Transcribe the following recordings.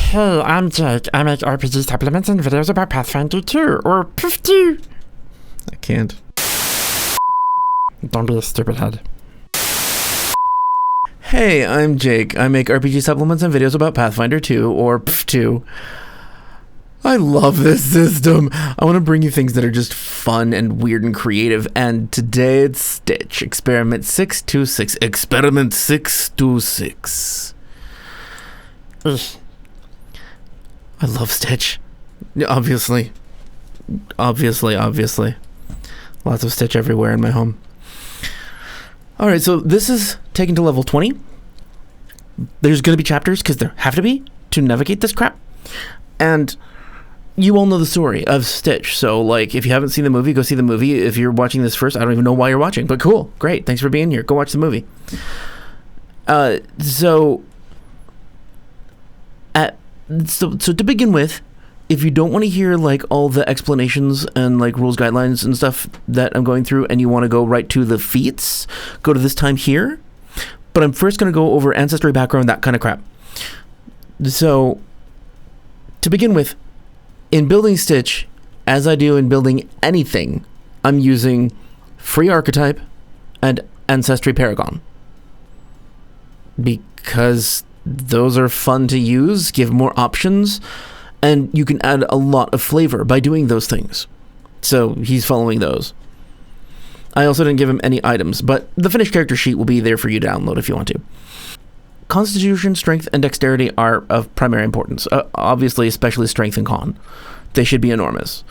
Hey, I'm Jake. I make RPG supplements and videos about Pathfinder 2, or Poof 2. I can't. Don't be a stupid head. Hey, I'm Jake. I make RPG supplements and videos about Pathfinder 2, or Poof 2. I love this system. I want to bring you things that are just fun and weird and creative, and today it's Stitch. Experiment 626. Experiment 626. Ugh. I love Stitch. Obviously. Lots of Stitch everywhere in my home. Alright, so this is taken to level 20. There's going to be chapters, because there have to be, to navigate this crap. And you all know the story of Stitch. So, like, if you haven't seen the movie, go see the movie. If you're watching this first, I don't even know why you're watching. But cool. Great. Thanks for being here. Go watch the movie. So to begin with, if you don't want to hear like all the explanations and like rules, guidelines and stuff that I'm going through, and you want to go right to the feats, go to this time here. But I'm first going to go over ancestry, background, that kind of crap. So to begin with, in building Stitch, as I do in building anything, I'm using free Archetype and Ancestry Paragon, because those are fun to use, give more options, and you can add a lot of flavor by doing those things. So he's following those. I also didn't give him any items, but the finished character sheet will be there for you to download if you want to. Constitution, strength, and dexterity are of primary importance. Obviously, especially strength and con. They should be enormous.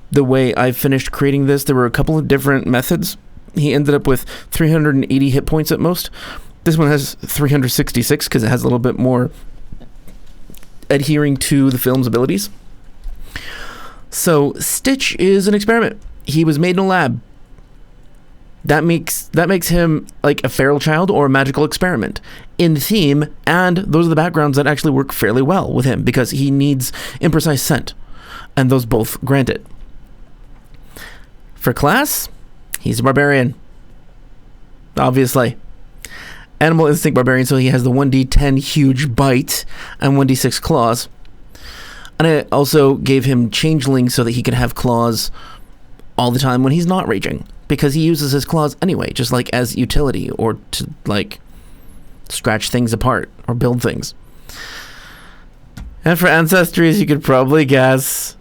The way I finished creating this, there were a couple of different methods. He ended up with 380 hit points at most. This one has 366 because it has a little bit more adhering to the film's abilities. So Stitch is an experiment. He was made in a lab. That makes him like a feral child or a magical experiment in theme, and those are the backgrounds that actually work fairly well with him because he needs imprecise scent, and those both grant it. For class, he's a barbarian. Obviously. Animal instinct barbarian, so he has the 1d10 huge bite and 1d6 claws. And I also gave him changeling so that he can have claws all the time when he's not raging, because he uses his claws anyway, just like as utility or to like scratch things apart or build things. And for ancestry, as you could probably guess,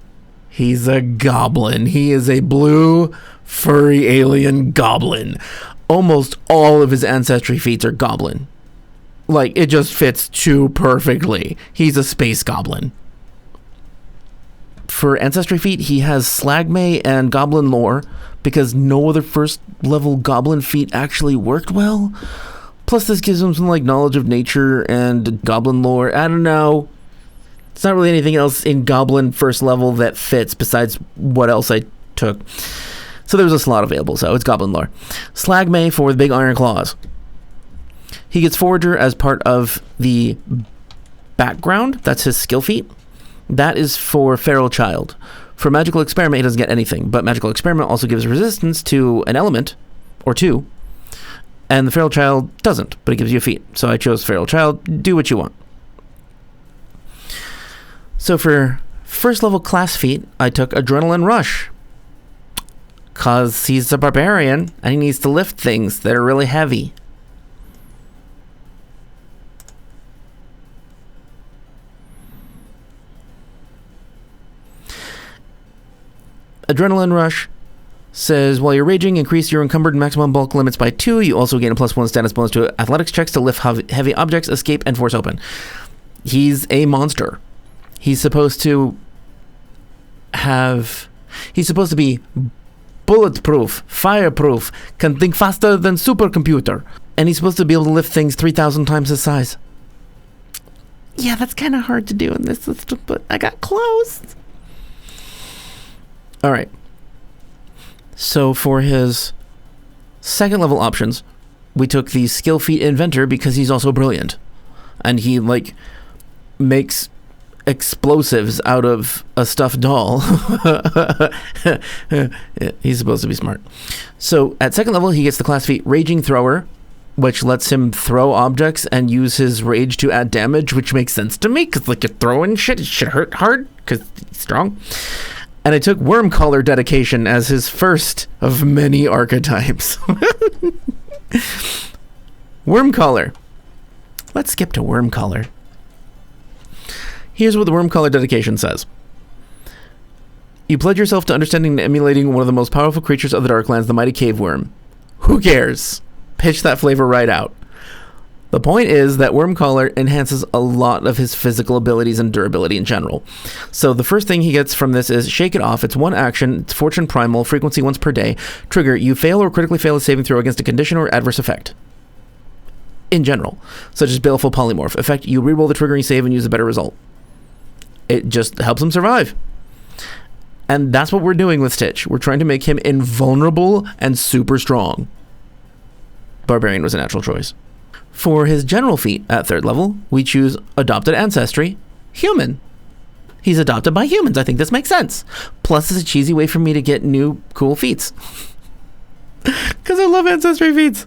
he's a goblin. He is a blue furry alien goblin. Almost all of his ancestry feats are goblin. Like, it just fits too perfectly. He's a space goblin. For ancestry feat, he has Slagmay and goblin lore, because no other first level goblin feat actually worked well. Plus, this gives him some like knowledge of nature and goblin lore. I don't know. It's not really anything else in goblin first level that fits besides what else I took. So there was a slot available, so it's goblin lore. Slagmay for the big iron claws. He gets Forager as part of the background. That's his skill feat. That is for feral child. For magical experiment, he doesn't get anything, but magical experiment also gives resistance to an element or two, and the feral child doesn't, but it gives you a feat. So I chose feral child. Do what you want. So for first level class feat, I took Adrenaline Rush, because he's a barbarian and he needs to lift things that are really heavy. Adrenaline Rush says, while you're raging, increase your encumbered maximum bulk limits by 2. You also gain a +1 status bonus to athletics checks to lift heavy objects, escape, and force open. He's a monster. He's supposed to be bulletproof, fireproof, can think faster than supercomputer, and he's supposed to be able to lift things 3,000 times his size. Yeah, that's kind of hard to do in this system, but I got close. Alright. So for his second level options, we took the skill feat Inventor because he's also brilliant. And he, like, makes explosives out of a stuffed doll. He's supposed to be smart. So at second level, he gets the class feat Raging Thrower, which lets him throw objects and use his rage to add damage, which makes sense to me, because like you're throwing shit, it should hurt hard, because he's strong. And I took Wormcaller Dedication as his first of many archetypes. Wormcaller. Let's skip to Wormcaller. Here's what the Wormcaller Dedication says. You pledge yourself to understanding and emulating one of the most powerful creatures of the Darklands, the mighty cave worm. Who cares? Pitch that flavor right out. The point is that Wormcaller enhances a lot of his physical abilities and durability in general. So the first thing he gets from this is Shake It Off. It's one action, it's Fortune Primal, frequency once per day. Trigger, you fail or critically fail a saving throw against a condition or adverse effect. In general, such as Baleful Polymorph. Effect, you reroll the triggering save and use a better result. It just helps him survive. And that's what we're doing with Stitch. We're trying to make him invulnerable and super strong. Barbarian was a natural choice. For his general feat at 3rd level, we choose Adopted Ancestry, Human. He's adopted by humans. I think this makes sense. Plus, it's a cheesy way for me to get new cool feats. Because I love Ancestry feats.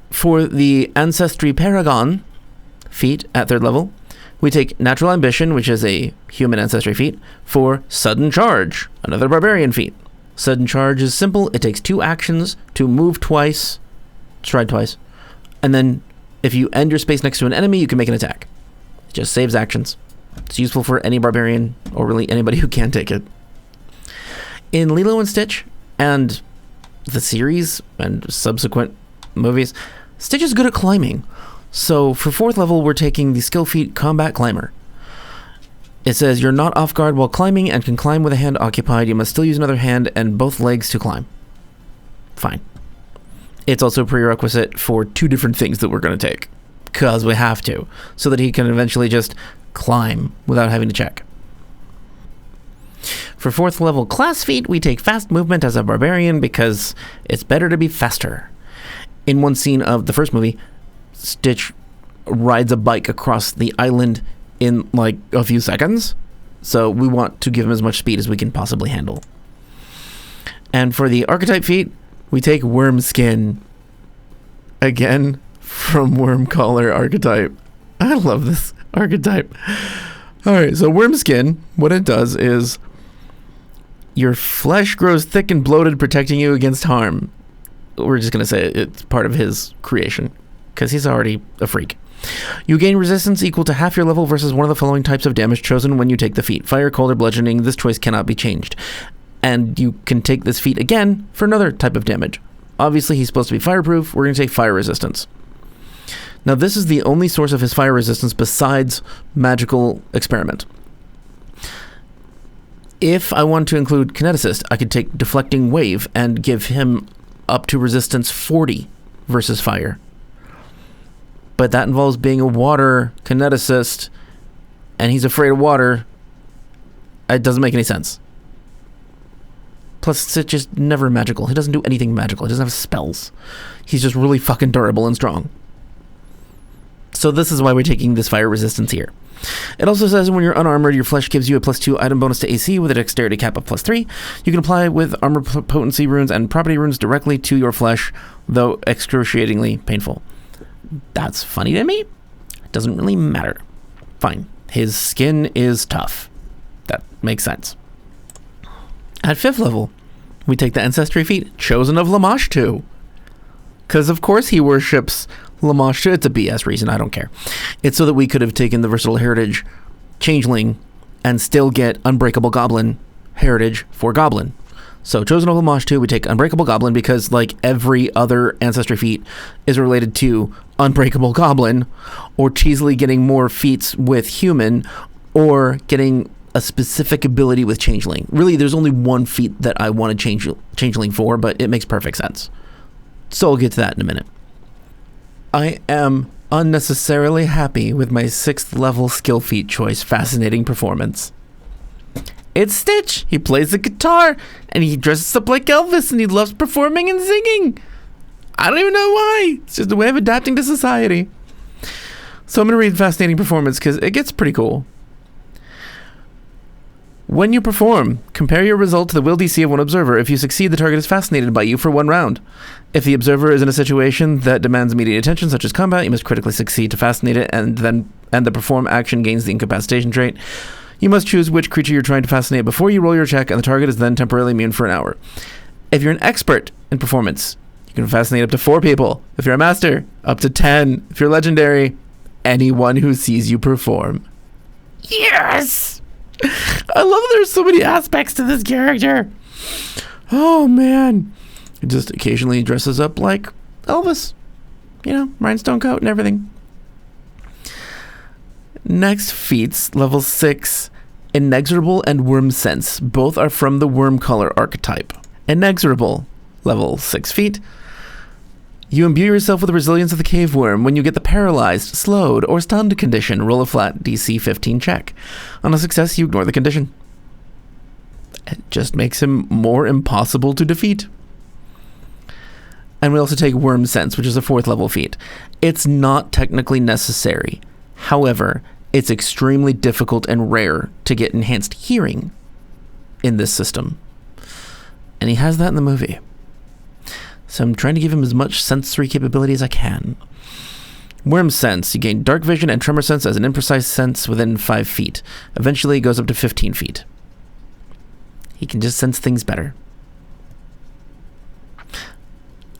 For the Ancestry Paragon feat at 3rd level, we take Natural Ambition, which is a human ancestry feat, for Sudden Charge, another barbarian feat. Sudden Charge is simple. It takes 2 actions to move twice, stride twice, and then if you end your space next to an enemy, you can make an attack. It just saves actions. It's useful for any barbarian, or really anybody who can take it. In Lilo and Stitch, and the series, and subsequent movies, Stitch is good at climbing. So for 4th level, we're taking the skill feat Combat Climber. It says you're not off guard while climbing and can climb with a hand occupied. You must still use another hand and both legs to climb. Fine. It's also a prerequisite for 2 different things that we're going to take, because we have to, so that he can eventually just climb without having to check. For 4th level class feat, we take Fast Movement as a barbarian because it's better to be faster. In one scene of the first movie, Stitch rides a bike across the island in like a few seconds, so we want to give him as much speed as we can possibly handle. And for the archetype feat, we take Worm Skin, again from Wormcaller Archetype. I love this archetype. Alright, so Worm Skin, what it does is your flesh grows thick and bloated, protecting you against harm. We're just going to say it's part of his creation, because he's already a freak. You gain resistance equal to half your level versus one of the following types of damage chosen when you take the feat. Fire, cold, or bludgeoning. This choice cannot be changed. And you can take this feat again for another type of damage. Obviously, he's supposed to be fireproof. We're going to take fire resistance. Now, this is the only source of his fire resistance besides magical experiment. If I want to include kineticist, I could take deflecting wave and give him up to resistance 40 versus fire. But that involves being a water kineticist, and he's afraid of water. It doesn't make any sense. Plus, it's just never magical. He doesn't do anything magical. He doesn't have spells. He's just really fucking durable and strong. So this is why we're taking this fire resistance here. It also says when you're unarmored, your flesh gives you a +2 item bonus to AC with a dexterity cap of +3. You can apply with armor potency runes and property runes directly to your flesh, though excruciatingly painful. That's funny to me. It doesn't really matter. Fine. His skin is tough. That makes sense. At 5th level, we take the ancestry feat Chosen of Lamashtu. Because of course he worships Lamashtu. It's a BS reason, I don't care. It's so that we could have taken the versatile heritage Changeling and still get Unbreakable Goblin heritage for Goblin. So Chosen of Lamashtu, we take Unbreakable Goblin because like every other ancestry feat is related to Unbreakable Goblin, or cheesily getting more feats with Human, or getting a specific ability with Changeling. Really, there's only one feat that I want to Changeling for, but it makes perfect sense. So I'll get to that in a minute. I am unnecessarily happy with my 6th level skill feat choice, Fascinating Performance. It's Stitch. He plays the guitar, and he dresses up like Elvis, and he loves performing and singing. I don't even know why. It's just a way of adapting to society. So I'm going to read Fascinating Performance because it gets pretty cool. When you perform, compare your result to the will DC of one observer. If you succeed, the target is fascinated by you for 1 round. If the observer is in a situation that demands immediate attention, such as combat, you must critically succeed to fascinate it, and the perform action gains the incapacitation trait. You must choose which creature you're trying to fascinate before you roll your check, and the target is then temporarily immune for an hour. If you're an expert in performance, you can fascinate up to 4 people. If you're a master, up to 10. If you're legendary, anyone who sees you perform. Yes! I love that there's so many aspects to this character. Oh, man. He just occasionally dresses up like Elvis. You know, rhinestone coat and everything. Next feats, level 6, Inexorable and Worm Sense. Both are from the Worm Color archetype. Inexorable, level 6 feet. You imbue yourself with the resilience of the cave worm. When you get the paralyzed, slowed, or stunned condition, roll a flat DC 15 check. On a success, you ignore the condition. It just makes him more impossible to defeat. And we also take Worm Sense, which is a 4th level feat. It's not technically necessary. However, it's extremely difficult and rare to get enhanced hearing in this system. And he has that in the movie. So I'm trying to give him as much sensory capability as I can. Worm Sense. You gain Dark Vision and Tremor Sense as an imprecise sense within 5 feet. Eventually it goes up to 15 feet. He can just sense things better.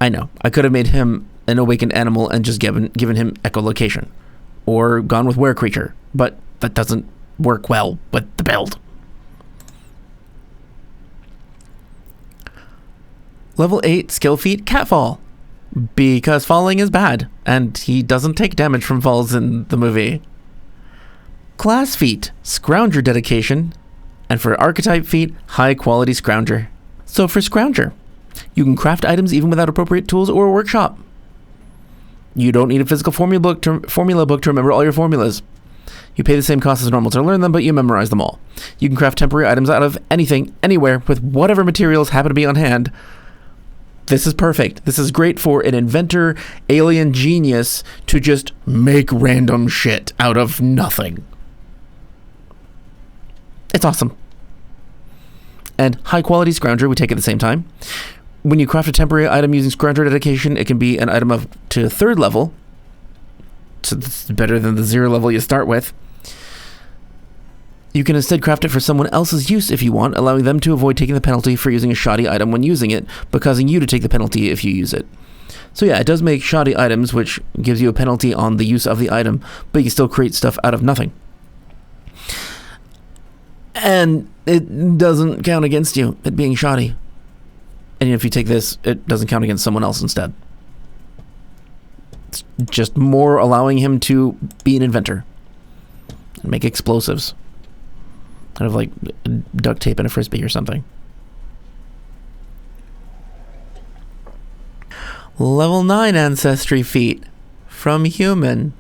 I know. I could have made him an awakened animal and just given him echolocation. Or gone with Were Creature. But that doesn't work well with the build. Level 8 skill feat, Catfall. Because falling is bad, and he doesn't take damage from falls in the movie. Class feat, Scrounger dedication. And for archetype feat, high quality Scrounger. So for Scrounger, you can craft items even without appropriate tools or a workshop. You don't need a physical formula book to remember all your formulas. You pay the same cost as normal to learn them, but you memorize them all. You can craft temporary items out of anything, anywhere, with whatever materials happen to be on hand. This is perfect. This is great for an inventor, alien genius to just make random shit out of nothing. It's awesome. And high quality Scrounger we take at the same time. When you craft a temporary item using Scrounger dedication, it can be an item up to 3rd level. So it's better than the 0 level you start with. You can instead craft it for someone else's use if you want, allowing them to avoid taking the penalty for using a shoddy item when using it, but causing you to take the penalty if you use it. So yeah, it does make shoddy items, which gives you a penalty on the use of the item, but you can still create stuff out of nothing. And it doesn't count against you, it being shoddy. And if you take this, it doesn't count against someone else instead. It's just more allowing him to be an inventor and make explosives. Kind of like duct tape and a frisbee or something. Level 9 ancestry feat from human.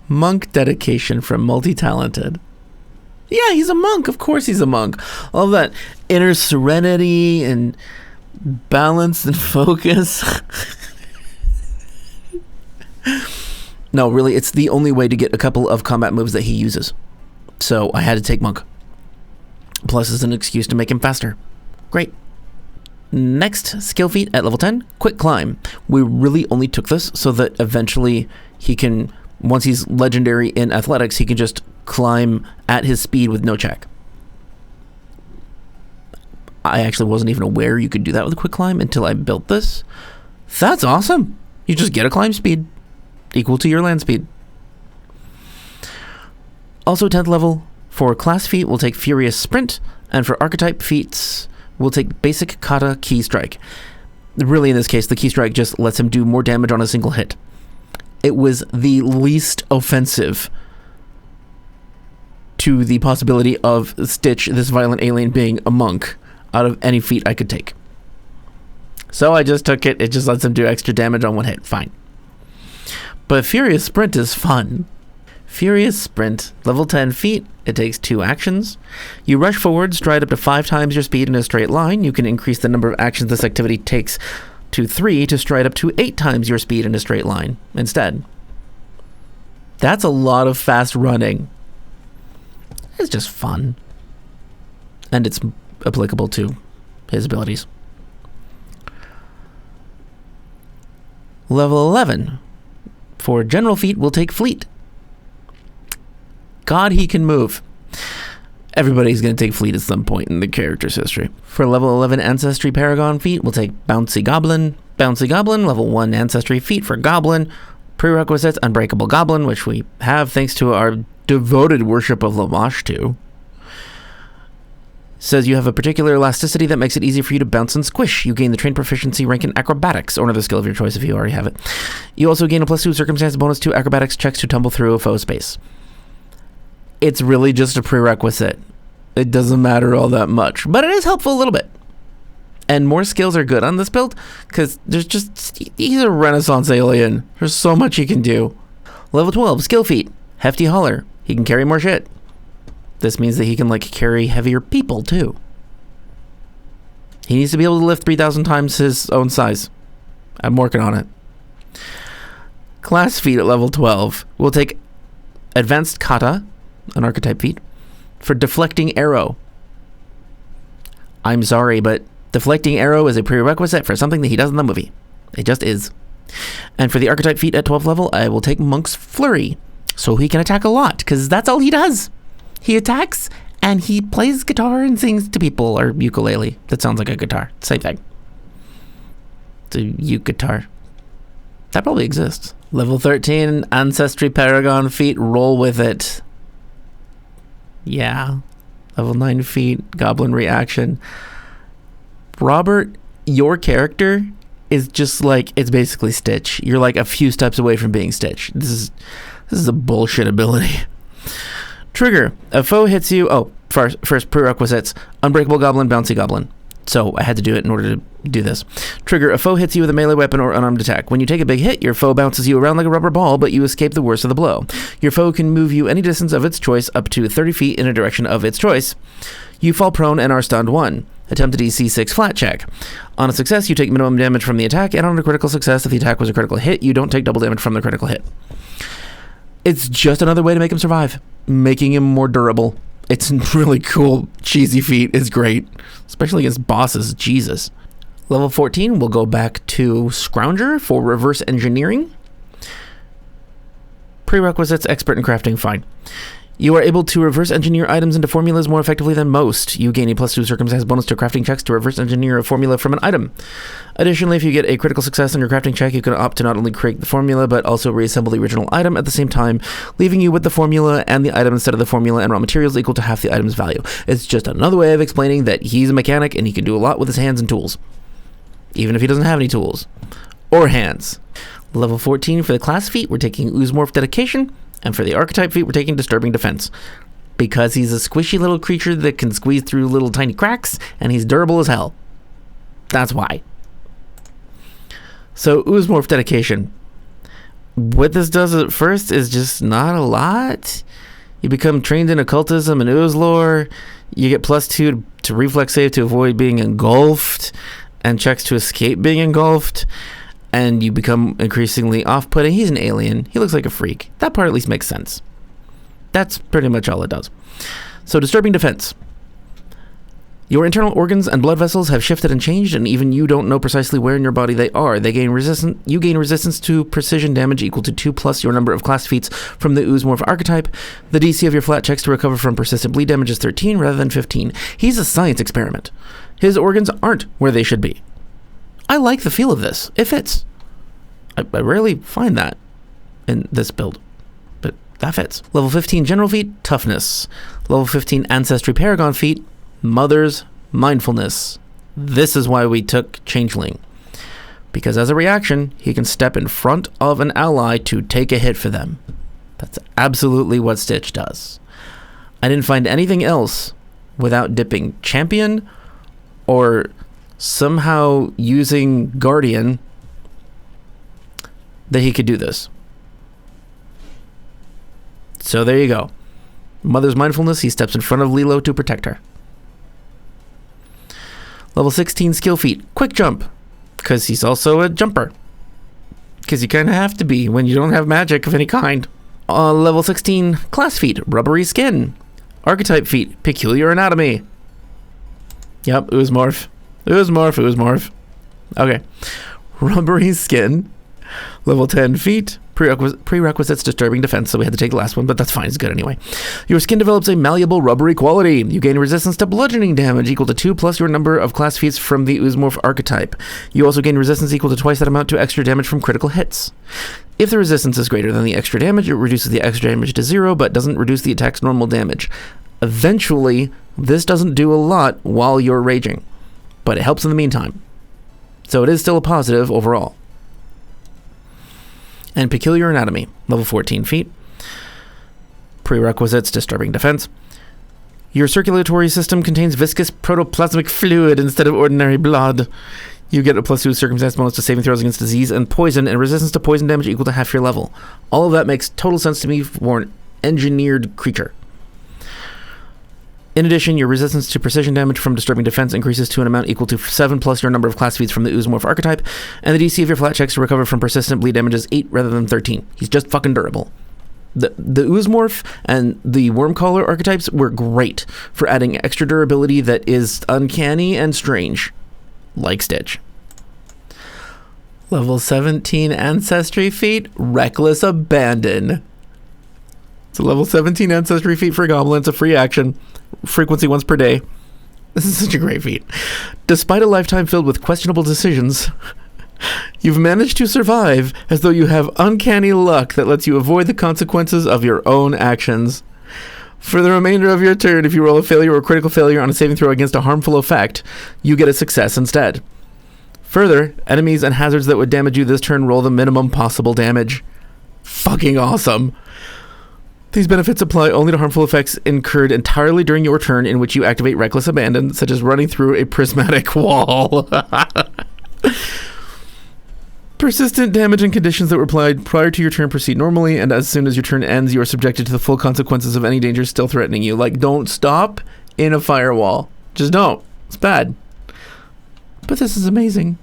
Monk dedication from multi-talented. Yeah, he's a monk. Of course he's a monk. All that inner serenity and balance and focus. No, really, it's the only way to get a couple of combat moves that he uses. So I had to take monk. Plus is an excuse to make him faster. Great. Next skill feat at level 10, quick climb. We really only took this so that eventually he can, once he's legendary in athletics, he can just climb at his speed with no check. I actually wasn't even aware you could do that with a quick climb until I built this. That's awesome. You just get a climb speed equal to your land speed. Also 10th level, for class feat, we'll take Furious Sprint, and for archetype feats, we'll take Basic Kata Key Strike. Really, in this case, the Key Strike just lets him do more damage on a single hit. It was the least offensive to the possibility of Stitch, this violent alien, being a monk, out of any feat I could take. So I just took it. It just lets him do extra damage on one hit. Fine. But Furious Sprint is fun. Furious Sprint, level 10 feat. It takes 2 actions. You rush forward, stride up to 5 times your speed in a straight line. You can increase the number of actions this activity takes to 3 to stride up to 8 times your speed in a straight line instead. That's a lot of fast running. It's just fun. and it's applicable to his abilities. Level 11. For general feat, we'll take Fleet. God, he can move. Everybody's going to take Fleet at some point in the character's history. For level 11 Ancestry Paragon feat, we'll take Bouncy Goblin. Bouncy Goblin, level 1 Ancestry feat for Goblin. Prerequisites, Unbreakable Goblin, which we have thanks to our devoted worship of Lamash 2. Says you have a particular elasticity that makes it easy for you to bounce and squish. You gain the trained proficiency rank in acrobatics, or another skill of your choice if you already have it. You also gain a +2 circumstance bonus to acrobatics checks to tumble through a foe space. It's really just a prerequisite. It doesn't matter all that much, but it is helpful a little bit. And more skills are good on this build, because he's a Renaissance alien. There's so much he can do. Level 12, skill feat, Hefty Hauler. He can carry more shit. This means that he can, carry heavier people, too. He needs to be able to lift 3,000 times his own size. I'm working on it. Class feat at level 12. We'll take Advanced Kata, an archetype feat, for Deflecting Arrow. I'm sorry, but Deflecting Arrow is a prerequisite for something that he does in the movie. It just is. And for the archetype feat at 12th level, I will take Monk's Flurry, so he can attack a lot, because that's all he does. He attacks, and he plays guitar and sings to people, or ukulele. That sounds like a guitar. Same thing. It's a uke guitar. That probably exists. Level 13, Ancestry Paragon feat, roll with it. Yeah. Level 9 feat, Goblin Reaction. Robert, your character is just it's basically Stitch. You're a few steps away from being Stitch. This is a bullshit ability. Trigger. A foe hits you. Oh, first prerequisites. Unbreakable Goblin, Bouncy Goblin. So I had to do it in order to do this. Trigger. A foe hits you with a melee weapon or unarmed attack. When you take a big hit, your foe bounces you around like a rubber ball, but you escape the worst of the blow. Your foe can move you any distance of its choice up to 30 feet in a direction of its choice. You fall prone and are stunned 1. Attempt a DC 6 flat check. On a success, you take minimum damage from the attack, and on a critical success, if the attack was a critical hit, you don't take double damage from the critical hit. It's just another way to make him survive, making him more durable. It's really cool, cheesy feat. It's great, especially against bosses. Jesus. Level 14, we'll go back to Scrounger for reverse engineering. Prerequisites, expert in crafting, fine. You are able to reverse engineer items into formulas more effectively than most. You gain a +2 circumstance bonus to crafting checks to reverse engineer a formula from an item. Additionally, if you get a critical success on your crafting check, you can opt to not only create the formula, but also reassemble the original item at the same time, leaving you with the formula and the item instead of the formula and raw materials equal to half the item's value. It's just another way of explaining that he's a mechanic and he can do a lot with his hands and tools. Even if he doesn't have any tools. Or hands. Level 14 for the class feat, we're taking Oozemorph Dedication. And for the archetype feat, we're taking Disturbing Defense. Because he's a squishy little creature that can squeeze through little tiny cracks, and he's durable as hell. That's why. So, Oozemorph Dedication. What this does at first is just not a lot. You become trained in occultism and ooze lore. You get +2 to reflex save to avoid being engulfed, and checks to escape being engulfed. And you become increasingly off-putting. He's an alien. He looks like a freak. That part at least makes sense. That's pretty much all it does. So, Disturbing Defense. Your internal organs and blood vessels have shifted and changed, and even you don't know precisely where in your body they are. You gain resistance to precision damage equal to 2 plus your number of class feats from the Oozemorph archetype. The DC of your flat checks to recover from persistent bleed damage is 13 rather than 15. He's a science experiment. His organs aren't where they should be. I like the feel of this. It fits. I rarely find that in this build, but that fits. Level 15 General feat, Toughness. Level 15 Ancestry Paragon feat, Mother's Mindfulness. This is why we took Changeling. Because as a reaction, he can step in front of an ally to take a hit for them. That's absolutely what Stitch does. I didn't find anything else without dipping Champion or somehow using Guardian that he could do this. So there you go. Mother's Mindfulness, he steps in front of Lilo to protect her. Level 16 skill feat, Quick Jump, because he's also a jumper. Because you kind of have to be when you don't have magic of any kind. Level 16 class feat, Rubbery Skin. Archetype feat, Peculiar Anatomy. Yep, Oozemorph. Oozemorph. Okay. Rubbery skin. Level 10 feet. Prerequisites disturbing defense, so we had to take the last one, but that's fine, it's good anyway. Your skin develops a malleable rubbery quality. You gain resistance to bludgeoning damage equal to 2 plus your number of class feats from the Oozemorph archetype. You also gain resistance equal to twice that amount to extra damage from critical hits. If the resistance is greater than the extra damage, it reduces the extra damage to 0, but doesn't reduce the attack's normal damage. Eventually, this doesn't do a lot while you're raging, but it helps in the meantime. So it is still a positive overall. And peculiar anatomy, level 14 feet. Prerequisites, disturbing defense. Your circulatory system contains viscous protoplasmic fluid instead of ordinary blood. You get a +2 circumstance bonus to saving throws against disease and poison, and resistance to poison damage equal to half your level. All of that makes total sense to me for an engineered creature. In addition, your resistance to precision damage from disturbing defense increases to an amount equal to 7 plus your number of class feats from the Oozemorph archetype, and the DC of your flat checks to recover from persistent bleed damage is 8 rather than 13. He's just fucking durable. The Oozemorph and the Wormcaller archetypes were great for adding extra durability that is uncanny and strange, like Stitch. Level 17 Ancestry feat, Reckless Abandon. It's a level 17 Ancestry feat for a Goblin. It's a free action. Frequency once per day. This is such a great feat. Despite a lifetime filled with questionable decisions, you've managed to survive as though you have uncanny luck that lets you avoid the consequences of your own actions. For the remainder of your turn, if you roll a failure or critical failure on a saving throw against a harmful effect, you get a success instead. Further, enemies and hazards that would damage you this turn roll the minimum possible damage. Fucking awesome. These benefits apply only to harmful effects incurred entirely during your turn in which you activate Reckless Abandon, such as running through a prismatic wall. Persistent damage and conditions that were applied prior to your turn proceed normally, and as soon as your turn ends, you are subjected to the full consequences of any danger still threatening you. Like, don't stop in a firewall. Just don't. It's bad. But this is amazing.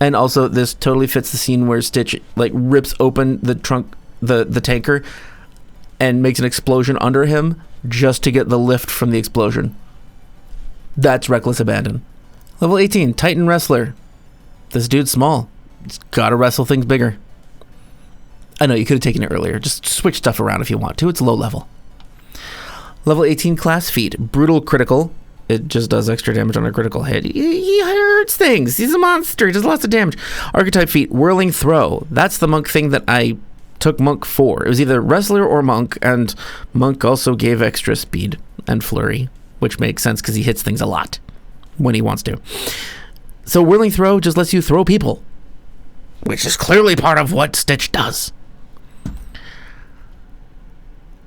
And also, this totally fits the scene where Stitch like rips open the trunk, the tanker, and makes an explosion under him just to get the lift from the explosion. That's Reckless Abandon. Level 18, Titan Wrestler. This dude's small. He's gotta wrestle things bigger. I know, you could have taken it earlier. Just switch stuff around if you want to. It's low level. Level 18 class feat, Brutal Critical. It just does extra damage on a critical hit. He hurts things. He's a monster. He does lots of damage. Archetype feat, Whirling Throw. That's the monk thing that I took monk for. It was either wrestler or monk, and monk also gave extra speed and flurry, which makes sense because he hits things a lot when he wants to. So Whirling Throw just lets you throw people, which is clearly part of what Stitch does.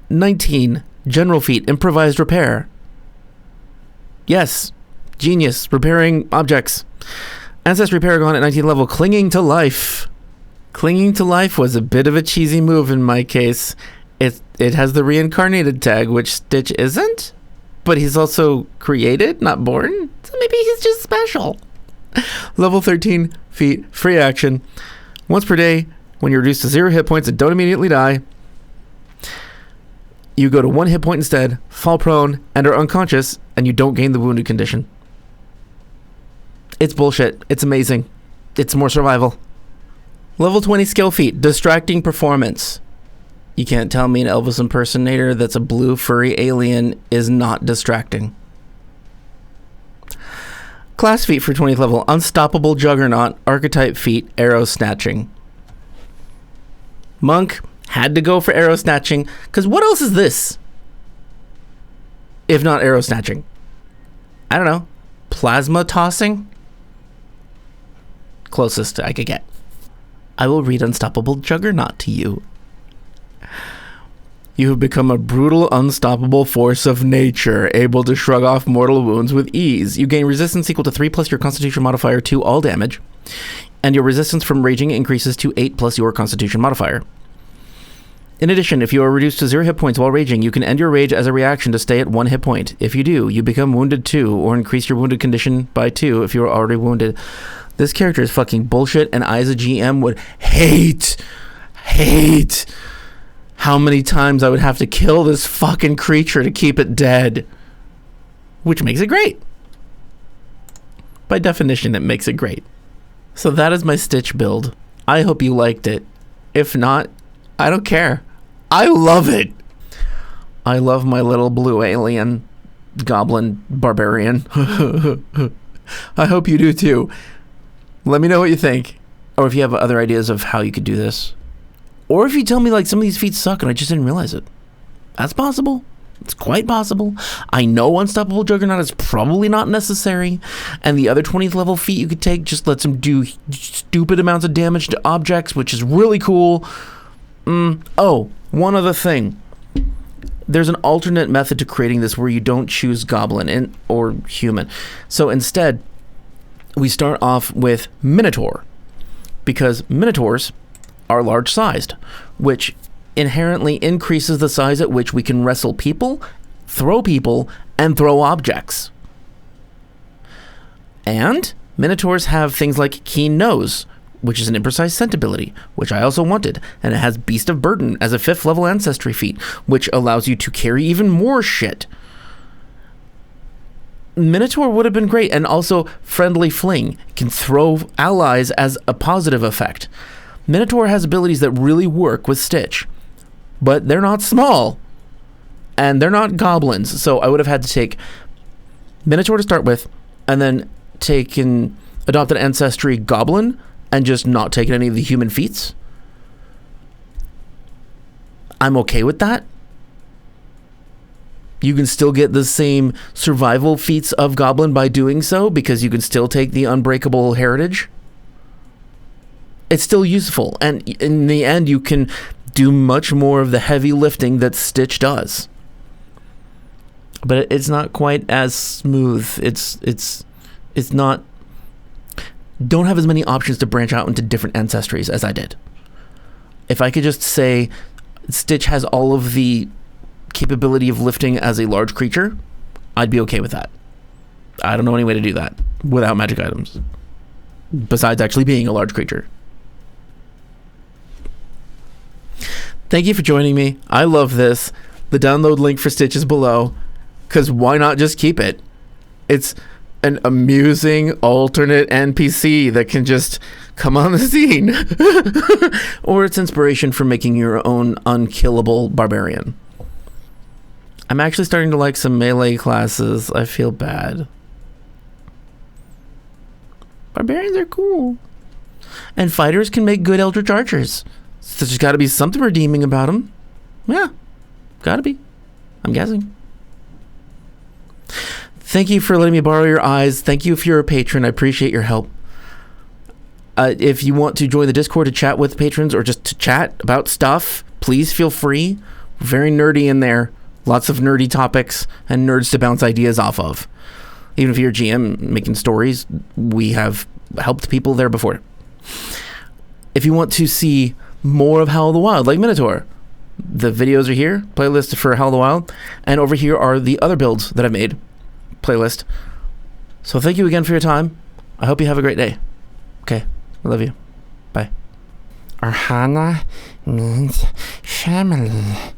19, General feat, Improvised Repair. Yes, genius, repairing objects. Ancestry Paragon at 19 level, Clinging to Life. Clinging to Life was a bit of a cheesy move in my case. It has the reincarnated tag, which Stitch isn't, but he's also created, not born, so maybe he's just special. Level 13 feat, free action. Once per day, when you're reduced to 0 hit points and don't immediately die, you go to 1 hit point instead, fall prone, and are unconscious, and you don't gain the wounded condition. It's bullshit. It's amazing. It's more survival. Level 20 skill feat, Distracting Performance. You can't tell me an Elvis impersonator that's a blue furry alien is not distracting. Class feat for 20th level, Unstoppable Juggernaut, Archetype feat, Arrow Snatching. Monk had to go for arrow snatching, because what else is this if not arrow snatching? I don't know. Plasma tossing? Closest I could get. I will read Unstoppable Juggernaut to you. You have become a brutal, unstoppable force of nature, able to shrug off mortal wounds with ease. You gain resistance equal to 3 plus your Constitution modifier to all damage, and your resistance from raging increases to 8 plus your Constitution modifier. In addition, if you are reduced to 0 hit points while raging, you can end your rage as a reaction to stay at 1 hit point. If you do, you become wounded 2, or increase your wounded condition by 2 if you are already wounded. This character is fucking bullshit, and I as a GM would hate how many times I would have to kill this fucking creature to keep it dead. Which makes it great. By definition, it makes it great. So that is my Stitch build. I hope you liked it. If not, I don't care. I love it. I love my little blue alien goblin barbarian. I hope you do too. Let me know what you think. Or if you have other ideas of how you could do this. Or if you tell me like some of these feats suck and I just didn't realize it. That's possible. It's quite possible. I know Unstoppable Juggernaut is probably not necessary, and the other 20th level feat you could take just lets him do stupid amounts of damage to objects, which is really cool. Oh, one other thing. There's an alternate method to creating this where you don't choose goblin or human. So instead, we start off with Minotaur, because Minotaurs are large-sized, which inherently increases the size at which we can wrestle people, and throw objects. And Minotaurs have things like Keen Nose, which is an imprecise scent ability, which I also wanted, and it has Beast of Burden as a 5th level ancestry feat, which allows you to carry even more shit. Minotaur would have been great, and also Friendly Fling can throw allies as a positive effect. Minotaur has abilities that really work with Stitch, but they're not small, and they're not goblins, so I would have had to take Minotaur to start with, and then adopt an ancestry goblin, and just not take any of the human feats. I'm okay with that. You can still get the same survival feats of goblin by doing so, because you can still take the unbreakable heritage. It's still useful, and in the end you can do much more of the heavy lifting that Stitch does. But it's not quite as smooth. It's not... Don't have as many options to branch out into different ancestries as I did. If I could just say Stitch has all of the capability of lifting as a large creature, I'd be okay with that. I don't know any way to do that without magic items, besides actually being a large creature. Thank you for joining me. I love this. The download link for Stitch is below, because why not just keep it? It's an amusing alternate NPC that can just come on the scene. Or it's inspiration for making your own unkillable barbarian. I'm actually starting to like some melee classes. I feel bad. Barbarians are cool. And fighters can make good Eldritch Archers. So there's got to be something redeeming about them. Yeah, gotta be. I'm guessing. Thank you for letting me borrow your eyes. Thank you if you're a patron. I appreciate your help. If you want to join the Discord to chat with patrons or just to chat about stuff, please feel free. We're very nerdy in there. Lots of nerdy topics and nerds to bounce ideas off of. Even if you're a GM making stories, we have helped people there before. If you want to see more of Howl of the Wild, like Minotaur, the videos are here, playlist for Howl of the Wild, and over here are the other builds that I've made, playlist. So thank you again for your time. I hope you have a great day. Okay, I love you. Bye. Ohana means family.